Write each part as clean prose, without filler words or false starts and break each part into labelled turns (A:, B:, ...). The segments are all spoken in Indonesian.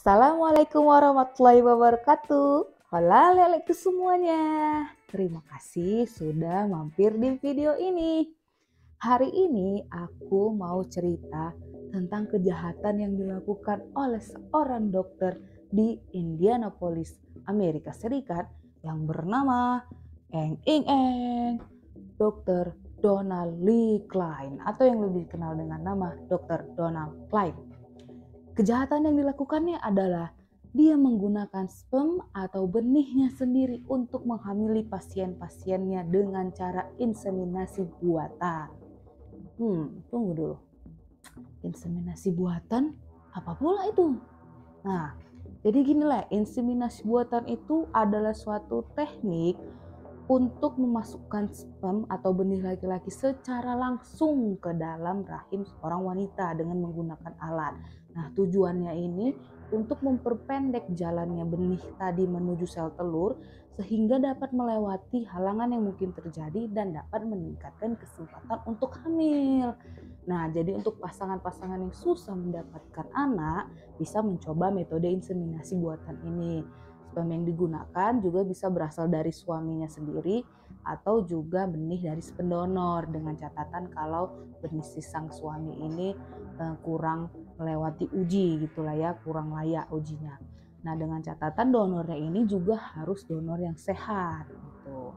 A: Assalamualaikum warahmatullahi wabarakatuh. Hola leleku semuanya. Terima kasih sudah mampir di video ini. Hari ini aku mau cerita tentang kejahatan yang dilakukan oleh seorang dokter di Indianapolis, Amerika Serikat yang bernama Dr. Donald Lee Klein atau yang lebih dikenal dengan nama Dr. Donald Klein. Kejahatan yang dilakukannya adalah dia menggunakan sperm atau benihnya sendiri untuk menghamili pasien-pasiennya dengan cara inseminasi buatan. Tunggu dulu. Inseminasi buatan? Apa pula itu? Nah, jadi ginilah, inseminasi buatan itu adalah suatu teknik untuk memasukkan sperm atau benih laki-laki secara langsung ke dalam rahim seorang wanita dengan menggunakan alat. Nah, tujuannya ini untuk memperpendek jalannya benih tadi menuju sel telur sehingga dapat melewati halangan yang mungkin terjadi dan dapat meningkatkan kesempatan untuk hamil. Nah, jadi untuk pasangan-pasangan yang susah mendapatkan anak bisa mencoba metode inseminasi buatan ini. Sperma yang digunakan juga bisa berasal dari suaminya sendiri atau juga benih dari pendonor dengan catatan kalau benih si sang suami ini kurang melewati uji gitulah ya, kurang layak ujinya. Nah, dengan catatan donornya ini juga harus donor yang sehat gitu.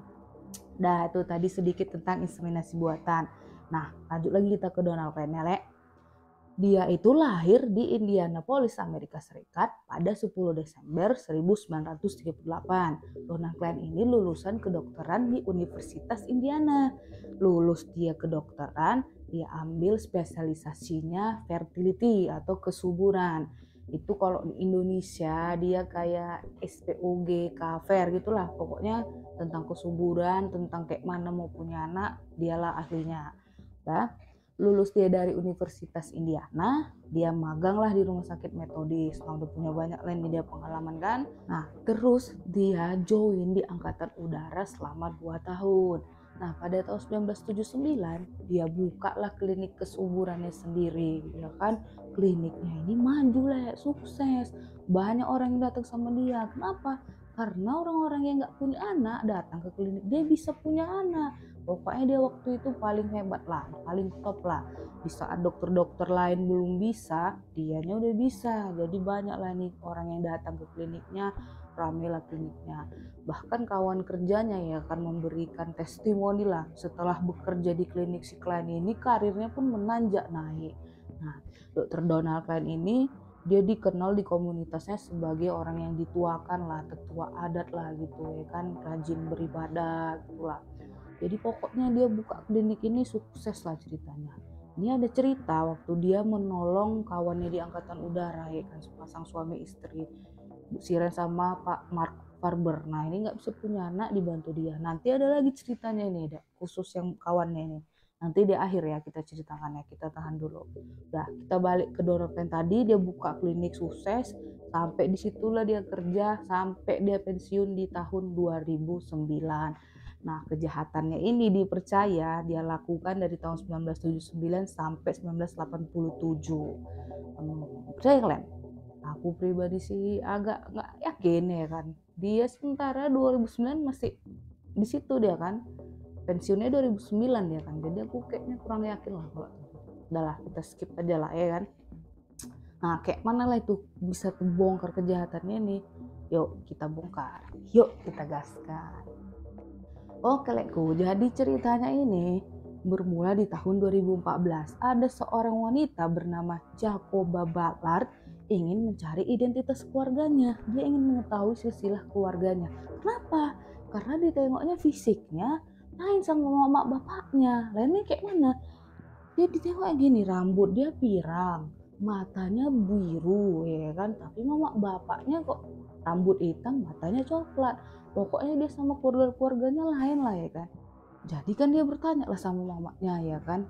A: Nah, itu tadi sedikit tentang inseminasi buatan. Nah, lanjut lagi kita ke Donald Klein ya, Le. Dia itu lahir di Indianapolis, Amerika Serikat pada 10 Desember 1938. Donald Klein ini lulusan kedokteran di Universitas Indiana. Lulus dia kedokteran, dia ambil spesialisasinya fertility atau kesuburan. Itu kalau di Indonesia dia kayak SPOG, KFER gitulah. Pokoknya tentang kesuburan, tentang kayak mana mau punya anak, dialah ahlinya. Nah, lulus dia dari Universitas Indiana, dia magang lah di rumah sakit metodis. Nah, udah punya banyak lain dia pengalaman kan. Nah, terus dia join di Angkatan Udara selama 2 tahun. Nah, pada tahun 1979 dia buka lah klinik kesuburannya sendiri, ya kan. Kliniknya ini maju lah, sukses. Banyak orang yang datang sama dia. Kenapa? Karena orang-orang yang nggak punya anak datang ke klinik, dia bisa punya anak. Pokoknya dia waktu itu paling hebat lah, paling top lah. Di saat dokter-dokter lain belum bisa, dianya udah bisa. Jadi banyak lah nih orang yang datang ke kliniknya, rame lah kliniknya. Bahkan kawan kerjanya ya akan memberikan testimoni lah setelah bekerja di klinik si Klein ini, karirnya pun menanjak naik. Nah, Dr. Donald Klein ini dia dikenal di komunitasnya sebagai orang yang dituakan lah, tetua adat lah gitu ya kan, rajin beribadah gitulah. Jadi pokoknya dia buka klinik ini sukses lah ceritanya. Ini ada cerita waktu dia menolong kawannya di Angkatan Udara ya kan, sepasang suami istri, Bu Siren sama Pak Mark Farber. Nah, ini nggak bisa punya anak, dibantu dia. Nanti ada lagi ceritanya ini, ada khusus yang kawannya ini. Nanti di akhir ya kita ceritakan ya, kita tahan dulu. Nah, kita balik ke Donald Klein tadi, dia buka klinik sukses, sampai disitulah dia kerja sampai dia pensiun di tahun 2009. Nah, kejahatannya ini dipercaya dia lakukan dari tahun 1979 sampai 1987. Percaya kalian? Aku pribadi sih agak nggak yakin ya kan. Dia sementara 2009 masih di situ dia kan. Pensiunnya 2009 dia kan. Jadi aku kayaknya kurang yakin lah kalau. Udahlah, kita skip aja lah ya kan. Nah, kayak mana lah itu bisa terbongkar kejahatannya ini? Yuk kita bongkar. Yuk kita gaskan. Oke lekku, jadi ceritanya ini bermula di tahun 2014. Ada seorang wanita bernama Jacoba Ballard ingin mencari identitas keluarganya. Dia ingin mengetahui silsilah keluarganya. Kenapa? Karena ditengoknya fisiknya lain sama mama bapaknya. Lainnya kayak mana? Dia ditengoknya gini, rambut dia pirang, matanya biru ya kan. Tapi mama bapaknya kok rambut hitam, matanya coklat. Pokoknya dia sama keluarganya lain lah ya kan. Jadi kan dia bertanya lah sama mamanya ya kan.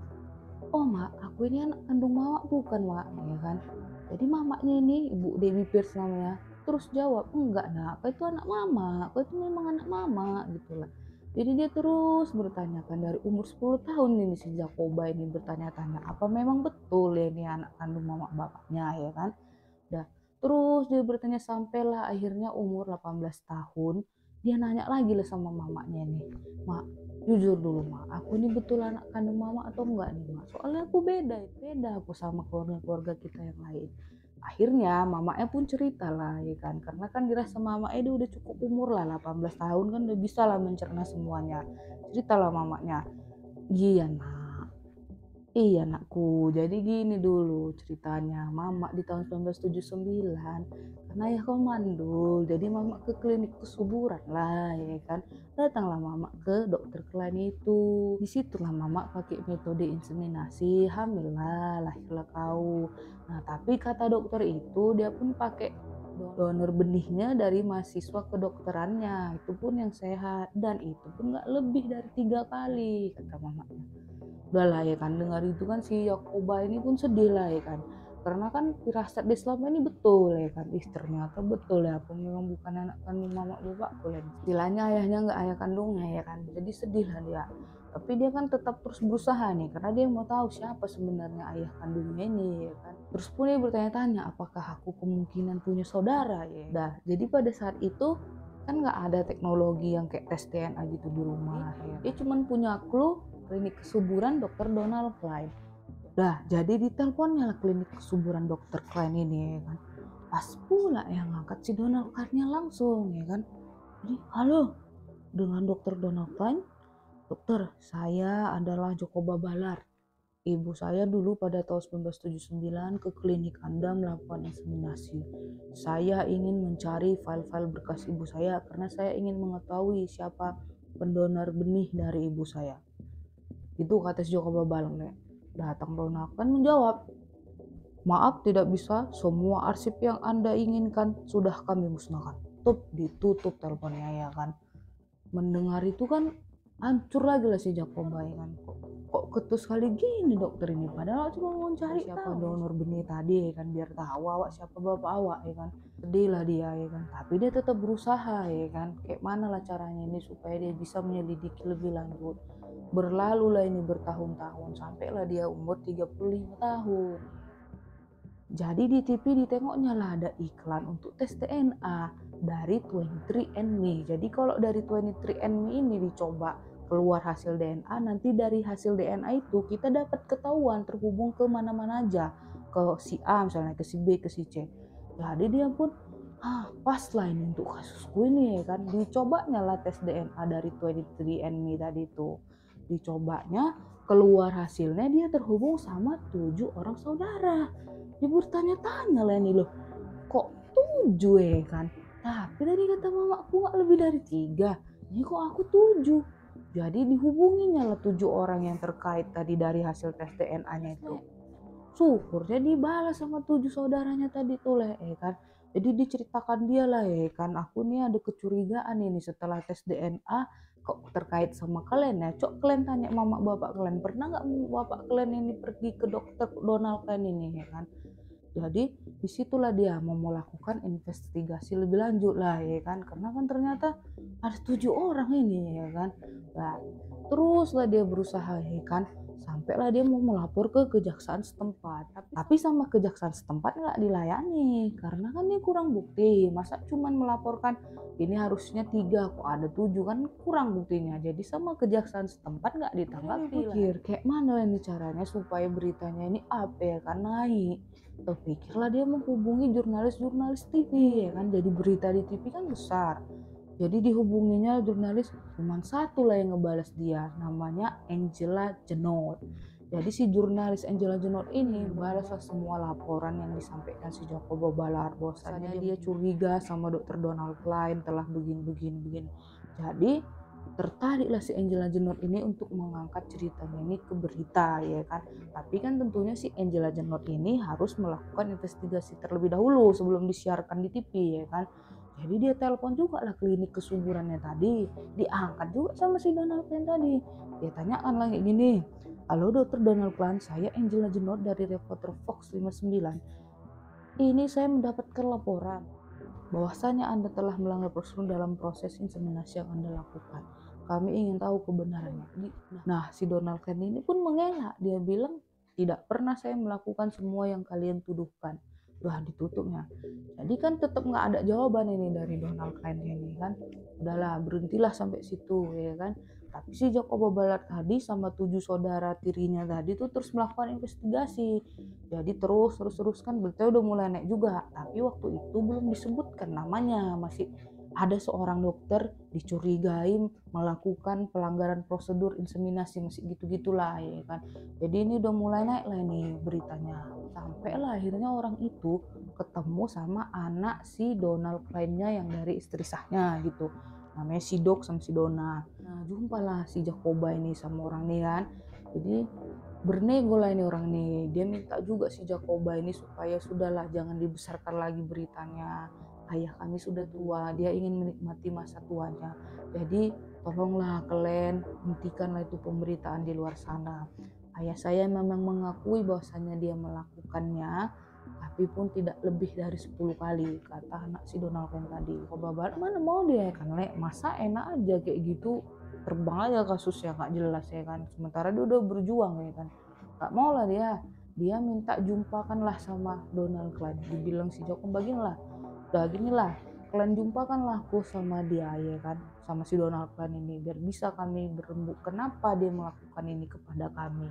A: Oh mak, aku ini anak kandung mama bukan mak ya kan. Jadi mamanya ini Ibu Debbie Pierce namanya. Terus jawab, enggak nak, aku itu anak mama, aku itu memang anak mama gitulah. Jadi dia terus bertanyakan dari umur 10 tahun ini si Jacoba ini bertanya-tanya apa memang betul ya ini anak kandung mama bapaknya ya kan. Dah Terus dia bertanya sampailah akhirnya umur 18 tahun, dia nanya lagi lah sama mamanya nih, "Mak, jujur dulu Mak, aku ini betul anak kandung Mama atau enggak nih Mak? Soalnya aku beda aku sama keluarga-keluarga kita yang lain." Akhirnya mamanya pun cerita lah ya kan, karena kan dirasa mamanya dia udah cukup umur lah 18 tahun kan udah bisa lah mencerna semuanya. Ceritalah mamanya, "Iya Nak, iya Nakku, jadi gini dulu ceritanya, Mama di tahun 1979, karena ayahku mandul, jadi Mama ke klinik kesuburan lah ya kan. Datanglah Mama ke dokter Klein itu. Disitulah Mama pakai metode inseminasi, hamil lah, lahirlah kau. Nah tapi kata dokter itu dia pun pakai donor benihnya dari mahasiswa kedokterannya, itu pun yang sehat dan itu pun nggak lebih dari 3 kali kata mamanya. Udahlah ya kan, dengar itu kan si Yakoba ini pun sedih lah ya kan, karena kan firasat dia selama ini betul ya kan, ternyata betul ya aku memang bukan anak kandung mama bapakku lah, istilahnya ayahnya nggak ayah kandungnya ya kan, jadi sedih lah dia. Tapi dia kan tetap terus berusaha nih karena dia mau tahu siapa sebenarnya ayah kandungnya ini ya kan. Terus pun dia bertanya-tanya apakah aku kemungkinan punya saudara ya. Dah, jadi pada saat itu kan nggak ada teknologi yang kayak tes DNA gitu di rumah ya. Dia cuman punya clue klinik kesuburan Dr. Donald Klein. Dah, jadi diteleponnya lah klinik kesuburan Dr. Klein ini ya kan. Pas pula yang ngangkat si Donald Klein-nya langsung ya kan. Jadi, halo, dengan Dr. Donald Klein. Dokter, saya adalah Joko Babalar. Ibu saya dulu pada tahun 1979 ke klinik Anda melakukan inseminasi. Saya ingin mencari file-file berkas ibu saya karena saya ingin mengetahui siapa pendonor benih dari ibu saya. Itu kata si Joko Babalar. Datang Donald kan menjawab, "Maaf tidak bisa, semua arsip yang Anda inginkan sudah kami musnahkan." Ditutup teleponnya ya kan. Mendengar itu kan hancur lagi lah si Jakoba ya kan, kok ketus kali gini dokter ini, padahal cuma mau cari siapa donor benih tadi ya kan, biar tahu awak siapa bapak awak ya kan. Sedih lah dia ya kan, tapi dia tetap berusaha ya kan, kayak mana lah caranya ini supaya dia bisa menyelidiki lebih lanjut. Berlalu lah ini bertahun-tahun, sampailah dia umur 35 tahun. Jadi di TV ditengoknya lah ada iklan untuk tes DNA dari 23andMe. Jadi kalau dari 23andMe ini dicoba keluar hasil DNA, nanti dari hasil DNA itu kita dapat ketahuan terhubung ke mana-mana aja, ke si A misalnya, ke si B, ke si C. Jadi dia pun pas lah ini untuk kasusku ini ya kan, dicobanya lah tes DNA dari 23andMe tadi itu. Dicobanya, keluar hasilnya dia terhubung sama 7 orang saudara. Dia bertanya-tanya lah ini loh, kok 7 ya kan? Tapi tadi kata mamaku gak lebih dari 3, ini kok aku 7. Jadi dihubunginya lah 7 orang yang terkait tadi dari hasil tes DNA-nya itu. Syukurnya dibalas sama 7 saudaranya tadi tuh lah ya kan. Jadi diceritakan dia lah ya kan, aku nih ada kecurigaan ini setelah tes DNA kok terkait sama kalian ya. Cok kalian tanya mama bapak kalian, pernah nggak bapak kalian ini pergi ke dokter Donald kalian ini ya kan. Jadi disitulah dia mau melakukan investigasi lebih lanjut lah ya kan, karena kan ternyata ada 7 orang ini ya kan. Nah, teruslah dia berusaha ya kan, sampailah dia mau melapor ke kejaksaan setempat, tapi sama kejaksaan setempat nggak dilayani karena kan dia kurang bukti. Masa cuman melaporkan ini harusnya 3 kok ada 7, kan kurang buktinya. Jadi sama kejaksaan setempat nggak ditanggapi. Pikir kayak mana ini caranya supaya beritanya ini up ya kan, naik. Terpikirlah dia menghubungi jurnalis-jurnalis TV ya kan, jadi berita di TV kan besar. Jadi dihubunginya jurnalis, cuma satu lah yang ngebales dia, namanya Angela Genot. Jadi si jurnalis Angela Genot ini balaslah semua laporan yang disampaikan si Joko Babalar, bahwasanya dia curiga sama Dr. Donald Klein telah begini. Jadi tertariklah si Angela Genot ini untuk mengangkat ceritanya ini ke berita ya kan. Tapi kan tentunya si Angela Genot ini harus melakukan investigasi terlebih dahulu sebelum disiarkan di TV ya kan. Jadi dia telepon juga lah klinik kesuburannya tadi, diangkat juga sama si Donald Klein tadi. Dia tanyakan lagi gini, "Halo Dokter Donald Klein, saya Angela Genot dari reporter Fox 59. Ini saya mendapatkan laporan bahwasanya Anda telah melanggar prosedur dalam proses inseminasi yang Anda lakukan. Kami ingin tahu kebenarannya." Nah, si Donald Klein ini pun mengelak. Dia bilang, "Tidak pernah saya melakukan semua yang kalian tuduhkan. udah ditutupnya. Jadi kan tetap nggak ada jawaban ini dari Donald Klein ini kan. Udahlah, berhentilah sampai situ ya kan. Tapi si Jacobo Ballard tadi sama 7 saudara tirinya tadi tuh terus melakukan investigasi. Jadi terus kan beritanya udah mulai naik juga. Tapi waktu itu belum disebutkan namanya, masih ada seorang dokter dicurigai melakukan pelanggaran prosedur inseminasi, masih gitu-gitulah ya kan. Jadi ini udah mulai naik lah ini beritanya. Sampai lah akhirnya orang itu ketemu sama anak si Donald Klein-nya yang dari istri sahnya gitu. Namanya si Doc sama si Donna. Nah, jumpalah si Jacoba ini sama orang ini kan. Jadi bernego lah ini orang ini. Dia minta juga si Jacoba ini supaya sudahlah, jangan dibesarkan lagi beritanya. Ayah kami sudah tua, dia ingin menikmati masa tuanya. Jadi tolonglah kalian hentikanlah itu pemberitaan di luar sana. Ayah saya memang mengakui bahwasannya dia melakukannya, tapi pun tidak lebih dari 10 kali, kata anak si Donald Trump tadi. Babat mana mau dia kan, masa enak aja kayak gitu, terbang aja kasusnya nggak jelas ya kan. Sementara dia udah berjuang ya kan, nggak mau lah dia minta jumpakanlah sama Donald Klein. Dibilang si Joko bagilah, udah gini lah, kalian jumpakanlah aku sama dia ya kan, sama si Donald Klein ini, biar bisa kami berembuk kenapa dia melakukan ini kepada kami.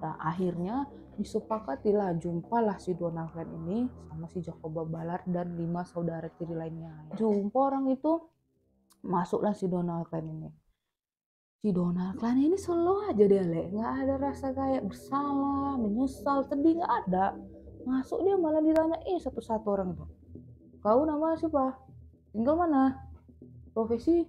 A: Nah, akhirnya disepakatilah jumpalah si Donald Klein ini sama si Jacoba Ballard dan 5 saudara tiri lainnya. Jumpa orang itu, masuklah si Donald Klein ini. Si Donald Klein ini selalu aja dia nggak ada rasa kayak bersalah, menyesal, sedih, nggak ada. Masuk dia malah ditanyain satu-satu orang itu. Kau nama siapa? Tinggal mana? Profesi?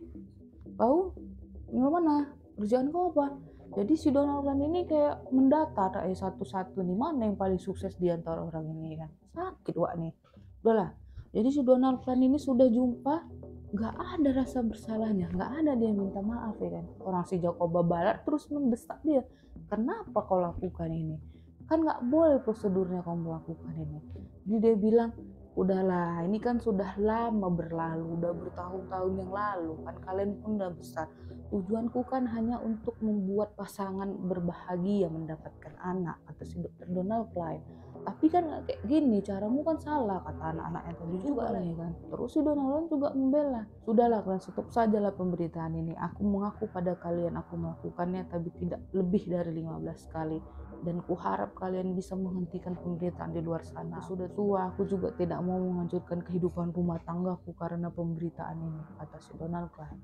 A: Kau tinggal mana? Kerjaan kau apa? Jadi si Donald Trump ini kayak mendata satu-satu nih, mana yang paling sukses di antara orang ini kan. Sakit wak nih. Udahlah. Jadi si Donald Trump ini sudah jumpa, nggak ada rasa bersalahnya, nggak ada dia minta maaf ya kan. Orang si Jacoba Ballard terus mendesak dia, kenapa kau lakukan ini? Kan nggak boleh prosedurnya kamu lakukan ini. Jadi dia bilang, udahlah, ini kan sudah lama berlalu, udah bertahun-tahun yang lalu kan, kalian pun udah besar. Tujuanku kan hanya untuk membuat pasangan berbahagia mendapatkan anak, kata si Dr. Donald Klein. Tapi kan gak kayak gini, caramu kan salah, kata anak-anaknya tadi juga lah ya kan. Terus si Donald Klein juga membela. Sudahlah kalian stop sajalah pemberitaan ini. Aku mengaku pada kalian aku melakukannya, tapi tidak lebih dari 15 kali. Dan kuharap kalian bisa menghentikan pemberitaan di luar sana. Sudah tua, aku juga tidak mau menghancurkan kehidupan rumah tanggaku karena pemberitaan ini, kata si Donald Klein.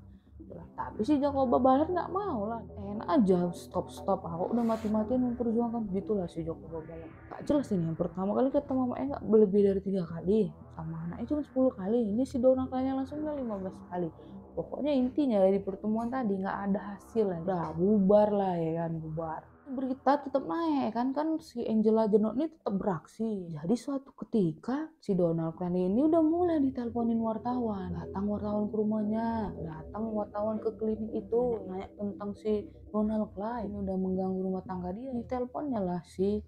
A: Tapi si Jacoba Ballard nggak mau lah, enak aja stop aku udah mati-matian memperjuangkan, gitulah si Jacoba Ballard. Tak jelas ini, yang pertama kali ketemu mamanya nggak lebih dari 3 kali, sama anaknya cuma 10 kali. Ini si Donald Klein langsung 15 kali. Pokoknya intinya dari pertemuan tadi nggak ada hasil lah, udah bubar lah ya kan, bubar. Berita tetap naik kan si Angela Jenot ini tetap beraksi. Jadi suatu ketika si Donald Klein ini udah mulai diteleponin wartawan, datang wartawan ke rumahnya, datang wartawan ke klinik itu nanya tentang si Donald Klein ini udah mengganggu rumah tangga dia. Di teleponnya lah si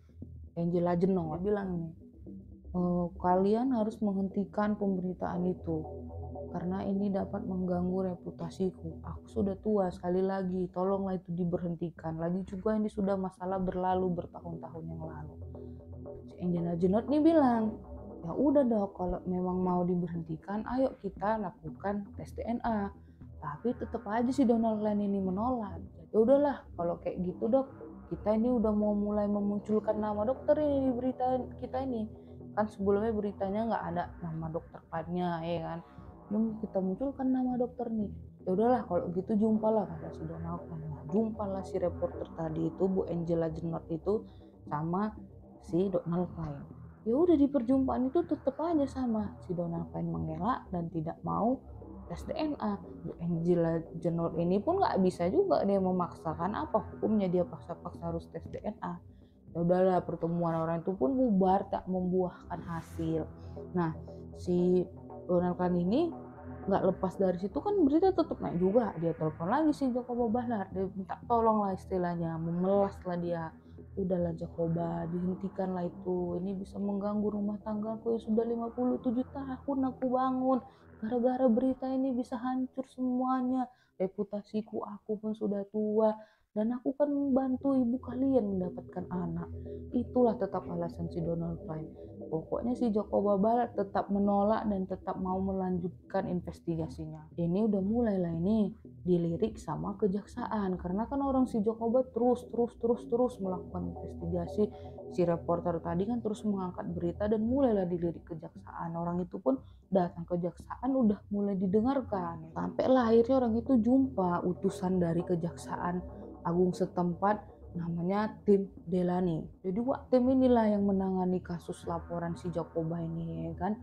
A: Angela Jenot bilang nih, kalian harus menghentikan pemberitaan itu karena ini dapat mengganggu reputasiku. Aku sudah tua, sekali lagi tolonglah itu diberhentikan. Lagi juga ini sudah masalah berlalu bertahun-tahun yang lalu. Si Angela Jenot nih bilang, ya udah dok, kalau memang mau diberhentikan, ayo kita lakukan tes DNA. Tapi tetap aja si Donald Klein ini menolak. Ya udahlah, kalau kayak gitu dok, kita ini udah mau mulai memunculkan nama dokter ini di berita kita ini. Kan sebelumnya beritanya nggak ada nama dokter Klein-nya ya kan. Kita munculkan nama dokter nih. Ya udahlah kalau gitu jumpalah, kata si Donald Klein. Jumpalah si reporter tadi itu, Bu Angela Jenot itu sama si Donald Klein. Ya udah, di perjumpaan itu tetap aja sama si Donald Klein mengelak dan tidak mau tes DNA. Bu Angela Jenot ini pun nggak bisa juga dia memaksakan, apa hukumnya dia paksa-paksa harus tes DNA. Ya udahlah, pertemuan orang itu pun bubar, tak membuahkan hasil. Nah, si Donald Klein ini nggak lepas dari situ kan berita tetap naik juga. Dia telepon lagi si Jacoba Ballard, dia minta tolong lah istilahnya, memelas lah dia. Udahlah Jacoba, dihentikanlah itu, ini bisa mengganggu rumah tanggaku yang sudah 57 tahun aku bangun. Gara-gara berita ini bisa hancur semuanya, reputasiku, aku pun sudah tua, dan aku kan membantu ibu kalian mendapatkan anak. Itulah tetap alasan si Donald Klein. Pokoknya si Joko Babalat tetap menolak dan tetap mau melanjutkan investigasinya. Ini udah mulailah ini dilirik sama kejaksaan, karena kan orang si Joko Babalat terus melakukan investigasi. Si reporter tadi kan terus mengangkat berita dan mulailah dilirik kejaksaan. Orang itu pun datang ke kejaksaan, udah mulai didengarkan. Sampailah akhirnya orang itu jumpa utusan dari kejaksaan agung setempat, namanya tim Delani. Jadi tim inilah yang menangani kasus laporan si Jakoba ini, ya kan.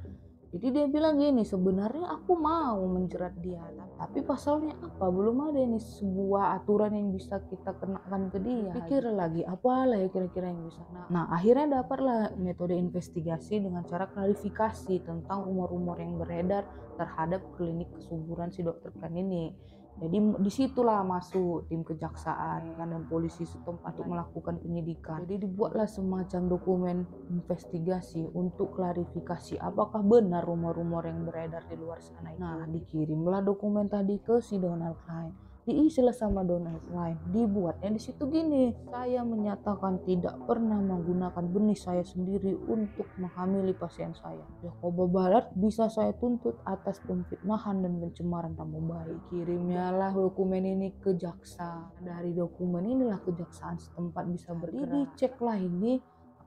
A: Jadi dia bilang gini, sebenarnya aku mau menjerat dia, tapi pasalnya apa? Belum ada ini sebuah aturan yang bisa kita kenakan ke dia. Pikir lagi, apalah ya kira-kira yang bisa. Nah, akhirnya dapatlah metode investigasi dengan cara klarifikasi tentang rumor-rumor yang beredar terhadap klinik kesuburan si dokter Klan ini. Jadi disitulah masuk tim kejaksaan kan, dan polisi setempat untuk melakukan penyidikan. Jadi dibuatlah semacam dokumen investigasi untuk klarifikasi apakah benar rumor-rumor yang beredar di luar sana itu. Nah, dikirimlah dokumen tadi ke si Donald Klein. Diisilah sama Donald Klein. Dibuatnya di situ gini, saya menyatakan tidak pernah menggunakan benih saya sendiri untuk menghamili pasien saya. Jakoba Balat bisa saya tuntut atas pemfitnahan dan pencemaran nama baik. Kirimnya lah dokumen ini ke jaksa. Dari dokumen inilah kejaksaan setempat bisa bergerak. Diceklah ini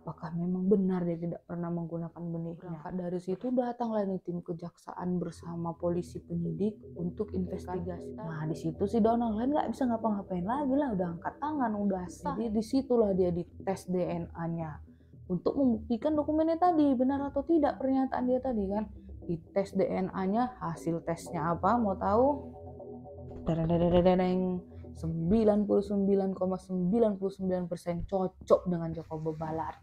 A: apakah memang benar dia tidak pernah menggunakan benihnya. Berangkat dari situ datanglah nih tim kejaksaan bersama polisi penyidik untuk investigasi. Nah, di situ si Donald Klein nggak bisa ngapa-ngapain lagi lah, udah angkat tangan, udah sah. Jadi disitulah dia dites DNA-nya untuk membuktikan dokumennya tadi benar atau tidak pernyataan dia tadi kan. Dites DNA-nya, hasil tesnya apa? Mau tahu? 99,99% cocok dengan Joko Babalat.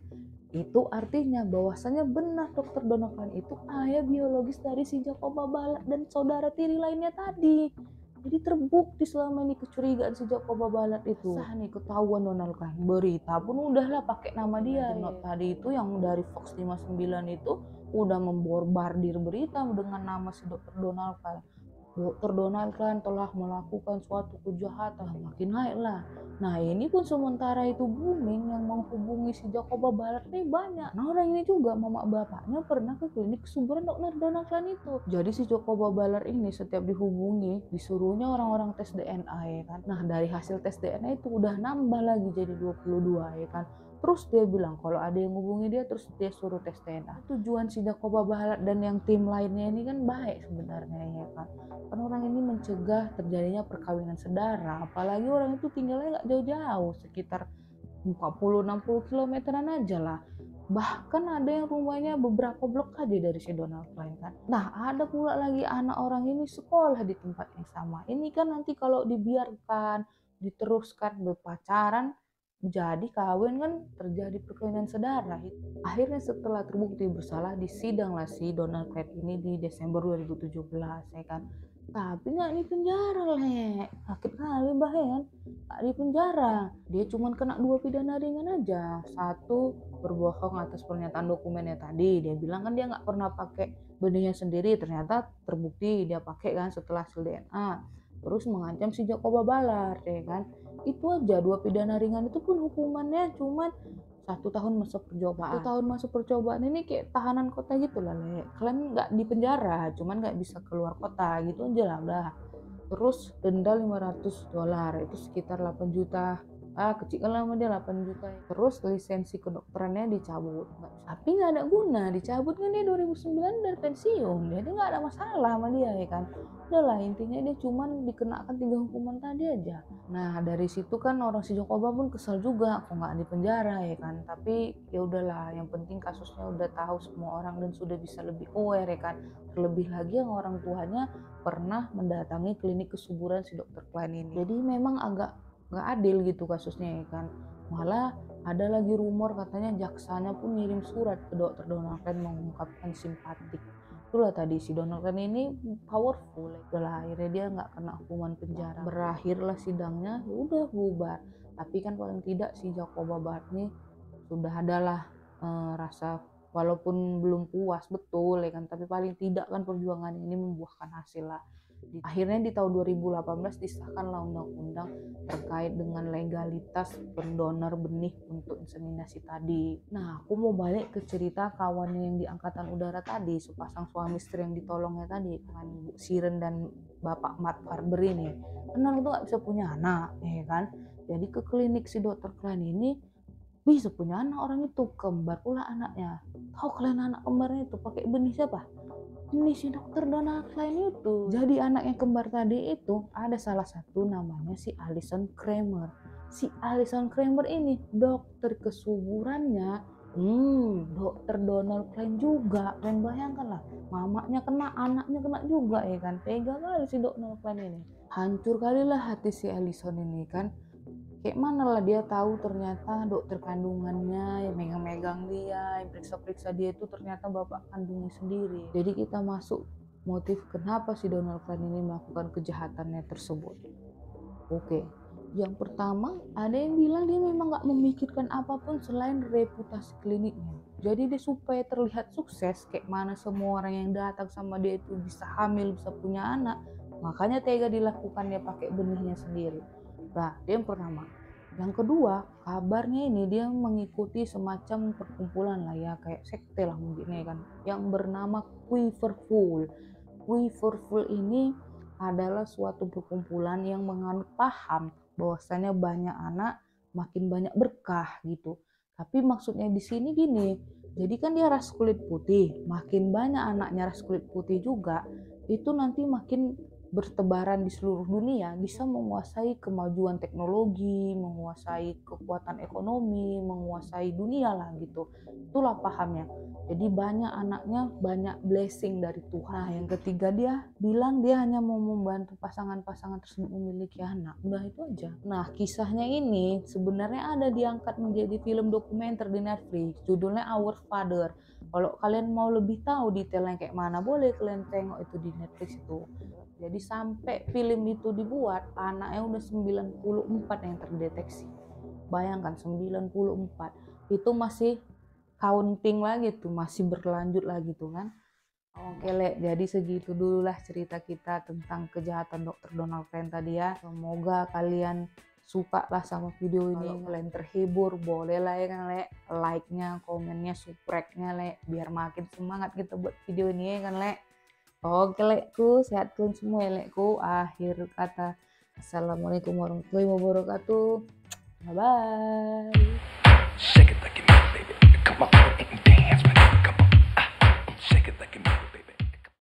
A: Itu artinya bahwasannya benar dokter Donald Klein itu ayah biologis dari si Joko Babalat dan saudara tiri lainnya tadi. Jadi terbukti selama ini kecurigaan si Joko Babalat itu. Sah nih ketahuan Donald Klein. Berita pun udahlah pakai nama dia. Not tadi itu yang dari Fox 59 itu udah memborbardir berita dengan nama si dokter Donald Klein. Dr. Donald Klein telah melakukan suatu kejahatan, makin naik lah. Nah, ini pun sementara itu booming, yang menghubungi si Joko Babalat ini banyak. Nah, orang ini juga mama bapaknya pernah ke klinik kesuburan Dr. Donald Klein itu. Jadi si Joko Babalat ini setiap dihubungi disuruhnya orang-orang tes DNA, ya kan. Nah, dari hasil tes DNA itu udah nambah lagi jadi 22, ya kan. Terus dia bilang kalau ada yang hubungi dia, terus dia suruh tes DNA. Tujuan si Joko Babalat dan yang tim lainnya ini kan baik sebenarnya, ya kan. Kan orang ini mencegah terjadinya perkawinan sedara, apalagi orang itu tinggalnya nggak jauh-jauh, sekitar 40-60 kilometeran aja lah. Bahkan ada yang rumahnya beberapa blok aja dari si Donald Klein kan. Nah, ada pula lagi anak orang ini sekolah di tempat yang sama. Ini kan nanti kalau dibiarkan diteruskan berpacaran, jadi kawin kan terjadi perkawinan sedara. Akhirnya setelah terbukti bersalah, disidanglah si Donald Klein ini di Desember 2017, ya kan. Tapi nggak di penjara, Le. Sakit kali bahaya kan. Nggak di penjara. Dia cuma kena 2 pidana ringan aja. 1, berbohong atas pernyataan dokumennya tadi. Dia bilang kan dia nggak pernah pakai benihnya sendiri. Ternyata terbukti dia pakai kan setelah hasil DNA. Terus mengancam si Joko Babalat, ya kan. Itu aja, 2 pidana ringan itu pun hukumannya cuma 1 tahun masa percobaan. 1 tahun masa percobaan ini kayak tahanan kota gitu lah, Le. Kalian nggak di penjara, cuman nggak bisa keluar kota gitu aja lah udah. Terus denda $500, itu sekitar 8 juta. Kecil kan lama dia 8 juta. Terus lisensi kedokterannya dicabut. Tapi nggak ada guna, dicabut kan dia 2009 dari pensiun. Jadi nggak ada masalah sama dia, ya kan. Udahlah, intinya dia cuman dikenakan 3 hukuman tadi aja. Nah, dari situ kan orang si Jokoba pun kesal juga, kok nggak di penjara, ya kan. Tapi ya udahlah, yang penting kasusnya udah tahu semua orang dan sudah bisa lebih aware, ya kan. Terlebih lagi yang orang tuanya pernah mendatangi klinik kesuburan si dokter Klein ini. Jadi memang agak nggak adil gitu kasusnya, ya kan. Malah ada lagi rumor katanya jaksanya pun ngirim surat ke dokter Donald Klein mengungkapkan simpatik. Itulah tadi si Donald Klein ini powerful. Itulah akhirnya dia nggak kena hukuman penjara. Berakhirlah sidangnya, ya udah bubar. Tapi kan paling tidak si Joko Babalat ini sudah adalah rasa, walaupun belum puas betul, ya kan, tapi paling tidak kan perjuangan ini membuahkan hasil lah. Akhirnya di tahun 2018 disahkanlah undang-undang terkait dengan legalitas pendonor benih untuk inseminasi tadi. Nah, aku mau balik ke cerita kawannya yang di Angkatan Udara tadi, sepasang suami istri yang ditolongnya tadi, dengan Bu Siren dan Bapak Matt Farber ini. Karena itu nggak bisa punya anak, ya kan? Jadi ke klinik si dokter Klein ini bisa punya anak orang itu, kembar pula anaknya. Tahu kalian anak kembarnya itu pakai benih siapa? Ini si dokter Donald Klein itu. Jadi anaknya kembar tadi itu ada salah satu namanya si Alison Kramer. Si Alison Kramer ini dokter kesuburannya dokter Donald Klein juga. Kalian bayangkan lah, mamanya kena, anaknya kena juga, ya kan. Tega kali si Donald Klein ini. Hancur kali lah hati si Alison ini kan. Kayak mana lah dia tahu ternyata dokter kandungannya yang megang-megang dia, yang periksa-periksa dia itu ternyata bapak kandungnya sendiri. Jadi kita masuk motif kenapa si Donald Klein ini melakukan kejahatannya tersebut. Oke, yang pertama ada yang bilang dia memang gak memikirkan apapun selain reputasi kliniknya. Jadi dia supaya terlihat sukses, kayak mana semua orang yang datang sama dia itu bisa hamil, bisa punya anak, makanya tega dilakukan dia pakai benihnya sendiri. Nah, itu yang pertama. Yang kedua, kabarnya ini dia mengikuti semacam perkumpulan lah ya, kayak sekte lah mungkin ya kan, yang bernama Quiverful. Quiverful ini adalah suatu perkumpulan yang menganut paham bahwasanya banyak anak makin banyak berkah gitu. Tapi maksudnya di sini gini, jadi kan dia ras kulit putih, makin banyak anaknya ras kulit putih juga, itu nanti makin bertebaran di seluruh dunia, bisa menguasai kemajuan teknologi, menguasai kekuatan ekonomi, menguasai dunia lah gitu. Itulah pahamnya. Jadi banyak anaknya, banyak blessing dari Tuhan. Nah, yang ketiga dia bilang dia hanya mau membantu pasangan-pasangan tersebut memiliki anak. Udah itu aja. Nah, kisahnya ini sebenarnya ada diangkat menjadi film dokumenter di Netflix. Judulnya Our Father. Kalau kalian mau lebih tahu detailnya kayak mana, boleh kalian tengok itu di Netflix itu. Jadi sampai film itu dibuat, anaknya udah 94 yang terdeteksi. Bayangkan 94, itu masih counting lagi tuh, masih berlanjut lagi tuh kan. Oke Lek, jadi segitu dulu lah cerita kita tentang kejahatan Dr. Donald Klein tadi ya. Semoga kalian suka lah sama video ini. Kalau kalian terhibur, boleh lah ya kan Lek, like-nya, komennya, subscribe-nya Lek, biar makin semangat kita buat video ini ya kan Lek. Oke Lekku, sehat kalian semua ya Lekku. Akhir kata, assalamualaikum warahmatullahi wabarakatuh. Bye bye. Shake it like you know, baby. Come on and dance with me. Come on. Shake it like you know.